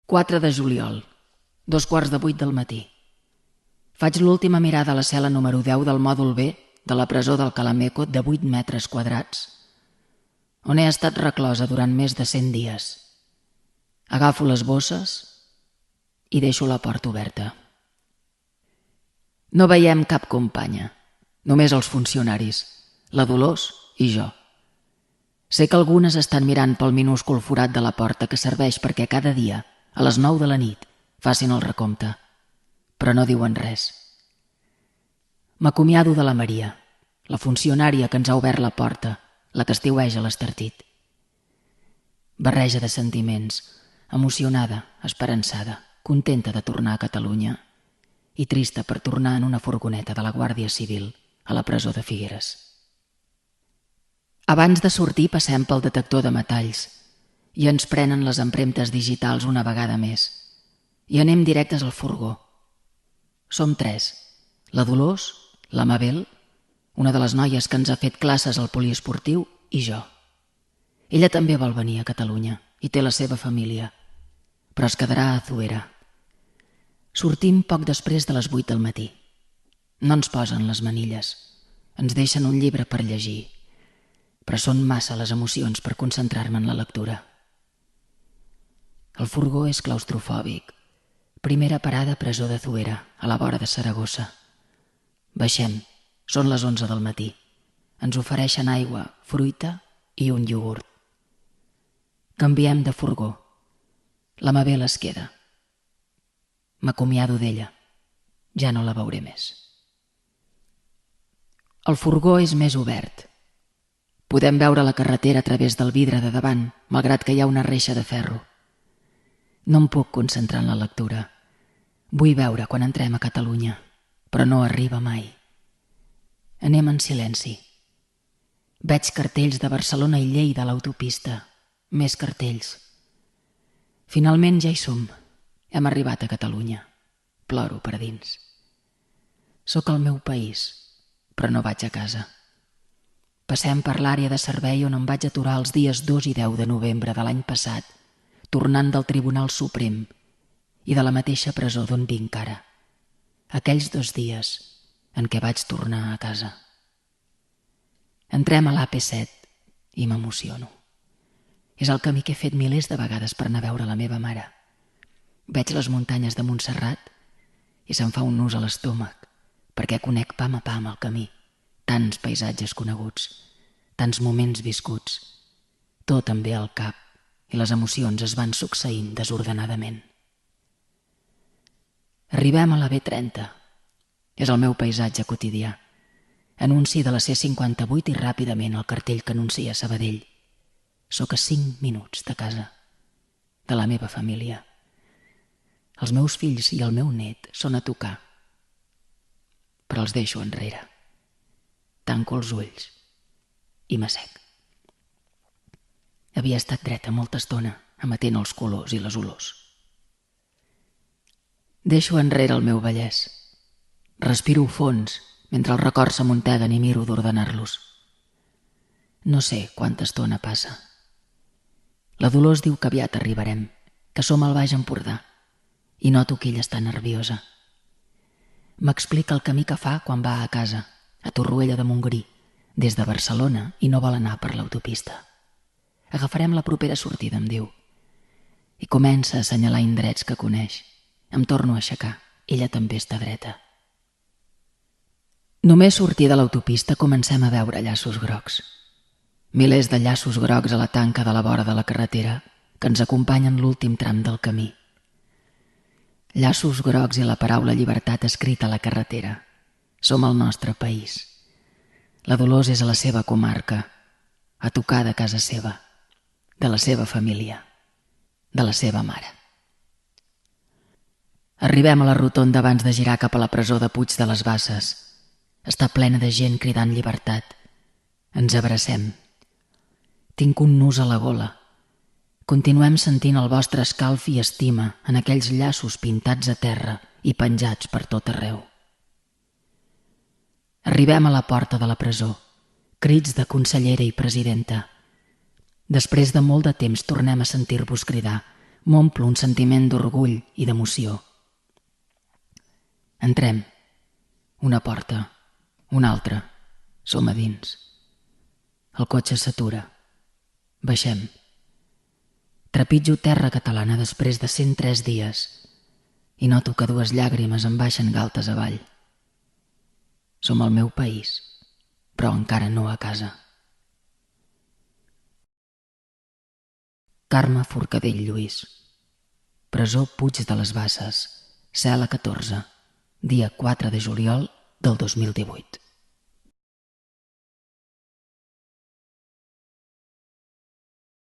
4 de juliol, 2:15 del matí. Faig l'última mirada a la cel·la número 10 del mòdul B de la presó del Calameco de 8 metres quadrats, on he estat reclosa durant més de 100 dies. Agafo les bosses i deixo la porta oberta. No veiem cap companya, només els funcionaris, la Dolors i jo. Sé que algunes estan mirant pel minúscul forat de la porta que serveix perquè cada dia, a les 9 de la nit, facin el recompte, però no diuen res. M'acomiado de la Maria, la funcionària que ens ha obert la porta, la que estiueja l'Estartit. Barreja de sentiments, emocionada, esperançada, contenta de tornar a Catalunya i trista per tornar en una furgoneta de la Guàrdia Civil a la presó de Figueres. Abans de sortir passem pel detector de metalls i ens prenen les empremtes digitals una vegada més i anem directes al furgó. Som 3, la Dolors, la Mabel, una de les noies que ens ha fet classes al poliesportiu, i jo. Ella també vol venir a Catalunya i té la seva família, però es quedarà a Zuera. Sortim poc després de les 8 del matí. No ens posen les manilles, ens deixen un llibre per llegir, però són massa les emocions per concentrar-me en la lectura. El furgó és claustrofòbic. Primera parada, presó de Zuera, a la vora de Saragossa. Baixem, són les 11 del matí. Ens ofereixen aigua, fruita i un iogurt. Canviem de furgó. La Mabel es queda. M'acomiado d'ella. Ja no la veuré més. El furgó és més obert. Podem veure la carretera a través del vidre de davant, malgrat que hi ha una reixa de ferro. No em puc concentrar en la lectura. Vull veure quan entrem a Catalunya, però no arriba mai. Anem en silenci. Veig cartells de Barcelona i Lleida a l'autopista. Més cartells. Finalment ja hi som. Hem arribat a Catalunya. Ploro per dins. Soc al meu país, però no vaig a casa. Passem per l'àrea de servei on em vaig aturar els dies 2 i 10 de novembre de l'any passat, tornant del Tribunal Suprem i de la mateixa presó d'on vinc ara. Aquells 2 dies en què vaig tornar a casa. Entrem a l'AP7 i m'emociono. És el camí que he fet milers de vegades per anar a veure la meva mare. Veig les muntanyes de Montserrat i se'm fa un nus a l'estómac, perquè conec pam a pam el camí. Tants paisatges coneguts, tants moments viscuts. Tot em ve al cap i les emocions es van succeint desordenadament. Arribem a la B30. És el meu paisatge quotidià. Anunci de la C58 i ràpidament el cartell que anuncia Sabadell. Soc a 5 minuts de casa, de la meva família. Els meus fills i el meu net són a tocar, però els deixo enrere. Tanco els ulls i m'assec. Havia estat dreta molta estona, emetent els colors i les olors. Deixo enrere el meu Vallès. Respiro fons mentre els records s'amunteguen i miro d'ordenar-los. No sé quanta estona passa. La Dolors diu que aviat arribarem, que som al Baix Empordà, i noto que ella està nerviosa. M'explica el camí que fa quan va a casa, a Torroella de Montgrí, des de Barcelona, i no vol anar per l'autopista. Agafarem la propera sortida, em diu. I comença a assenyalar indrets que coneix. Em torno a aixecar. Ella també està dreta. Només sortir de l'autopista comencem a veure llaços grocs. Milers de llaços grocs a la tanca de la vora de la carretera que ens acompanyen l'últim tram del camí. Llaços grocs i la paraula llibertat escrita a la carretera. Som al nostre país. La Dolors és a la seva comarca, a tocar de casa seva, de la seva família, de la seva mare. Arribem a la rotonda abans de girar cap a la presó de Puig de les Basses. Està plena de gent cridant llibertat. Ens abracem. Tinc un nus a la gola. Continuem sentint el vostre escalf i estima en aquells llaços pintats a terra i penjats per tot arreu. Arribem a la porta de la presó. Crits de consellera i presidenta. Després de molt de temps tornem a sentir-vos cridar m'omplo un sentiment d'orgull i d'emoció. Entrem. Una porta, una altra. Som a dins. El cotxe s'atura. Baixem. Trepitjo terra catalana després de 103 dies i noto que 2 llàgrimes em baixen galtes avall. Som al meu país, però encara no a casa. Carme Forcadell Lluís. Presó Puig de les Basses, cel·la 14, dia 4 de juliol del 2018.